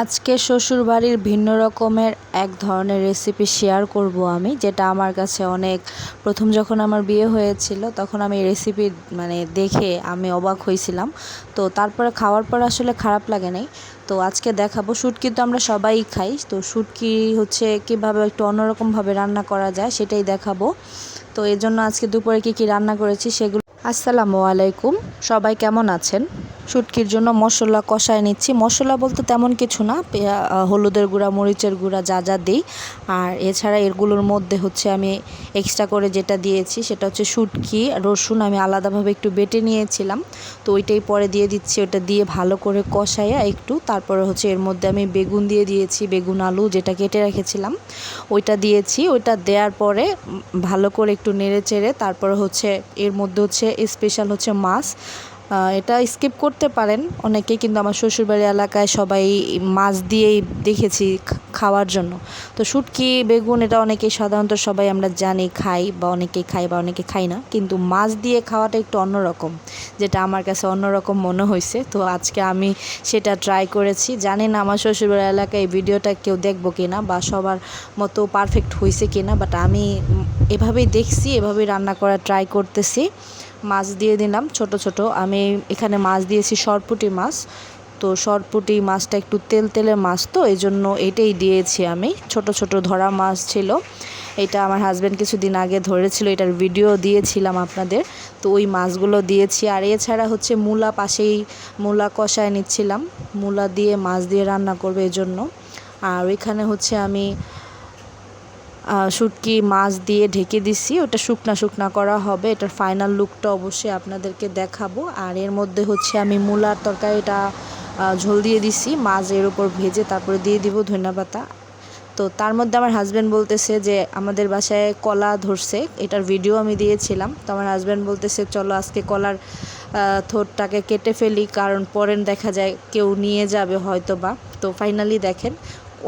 আজকে শ্বশুরবাড়ির ভিন্ন রকমের এক ধরনের রেসিপি শেয়ার করব আমি, যেটা আমার কাছে অনেক প্রথম যখন আমার বিয়ে হয়েছিল তখন আমি এই রেসিপি দেখে আমি অবাক হয়েছিলাম। তো তারপরে খাওয়ার পর আসলে খারাপ লাগে নাই। তো আজকে দেখাবো, শুটকি তো আমরা সবাই খাই, তো শুটকি হচ্ছে কীভাবে একটু অন্যরকমভাবে রান্না করা যায় সেটাই দেখাবো। তো এর জন্য আজকে দুপুরে কী রান্না করেছি সেগুলো। আসসালামু আলাইকুম, সবাই কেমন আছেন? শুটকির জন্য মশলা কষায় নিচ্ছি। মশলা বলতে তেমন কিছু না, হলুদের গুঁড়া, মরিচের গুঁড়া যা যা দিই। আর এছাড়া এগুলোর মধ্যে হচ্ছে আমি এক্সট্রা করে যেটা দিয়েছি সেটা হচ্ছে শুটকি, রসুন আমি আলাদাভাবে একটু বেটে নিয়েছিলাম, তো ওইটাই পরে দিয়ে দিচ্ছি। ওটা দিয়ে ভালো করে কষাইয়া একটু, তারপরে হচ্ছে এর মধ্যে আমি বেগুন দিয়ে দিয়েছি, বেগুন আলু যেটা কেটে রেখেছিলাম ওইটা দিয়েছি। ওইটা দেওয়ার পরে ভালো করে একটু নেড়ে চেড়ে তারপরে হচ্ছে এর মধ্যে হচ্ছে স্পেশাল হচ্ছে মাছ। এটা স্কিপ করতে পারেন অনেকেই, কিন্তু আমার শ্বশুরবাড়ি এলাকায় সবাই মাছ দিয়েই দেখেছি খাওয়ার জন্য। তো শুটকি, বেগুন এটা অনেকেই সাধারণত সবাই আমরা জানি খাই, বা অনেকেই খাই বা অনেকে খাই না, কিন্তু মাছ দিয়ে খাওয়াটা একটু অন্যরকম, যেটা আমার কাছে অন্যরকম মনে হয়েছে। তো আজকে আমি সেটা ট্রাই করেছি। জানি না আমার শ্বশুরবাড়ি এলাকায় এই ভিডিওটা কেউ দেখবো কিনা বা সবার মতো পারফেক্ট হয়েছে কিনা, বাট আমি এভাবেই দেখছি, এভাবেই রান্না করা ট্রাই করতেছি। মাছ দিয়ে দিলাম ছোট ছোট, আমি এখানে মাছ দিয়েছি সরপুঁটি মাছ। তো সরপুঁটি মাছটা একটু তেলের মাছ, তো এই জন্য এটাই দিয়েছি আমি। ছোট ছোট ধরা মাছ ছিল, এটা আমার হাজব্যান্ড কিছুদিন আগে ধরেছিল, এটার ভিডিও দিয়েছিলাম আপনাদের। তো ওই মাছগুলো দিয়েছি। আর এছাড়া হচ্ছে মূলা, পাশেই মূলা কষায় নিচ্ছিলাম, মূলা দিয়ে মাছ দিয়ে রান্না করবে এজন্য। আর ওইখানে হচ্ছে আমি শুটকি মাছ দিয়ে ঢেকে দিছি, ওটা শুকনা করা হবে। এটার ফাইনাল লুকটা অবশ্যই আপনাদেরকে দেখাবো। আর এর মধ্যে হচ্ছে আমি মূলার তরকারিটা ঝোল দিয়ে দিছি, মাছ এর উপর ভেজে তারপরে দিয়ে দিব ধনেপাতা। তো তার মধ্যে আমার হাজব্যান্ড বলতেছে যে আমাদের বাসায় কলা ধরছে, এটার ভিডিও আমি দিয়েছিলাম। তো আমার হাজব্যান্ড বলতেছে চলো আজকে কলার থোড়টাকে কেটে ফেলি, কারণ পরে দেখা যায় কেউ নিয়ে যাবে হয়তো বা। তো ফাইনালি দেখেন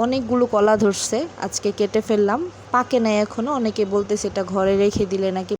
অনেকগুলো কলা ধরছে, আজকে কেটে ফেললাম। পাকে নাই এখনও, অনেকে বলতেছে এটা ঘরে রেখে দিলে নাকি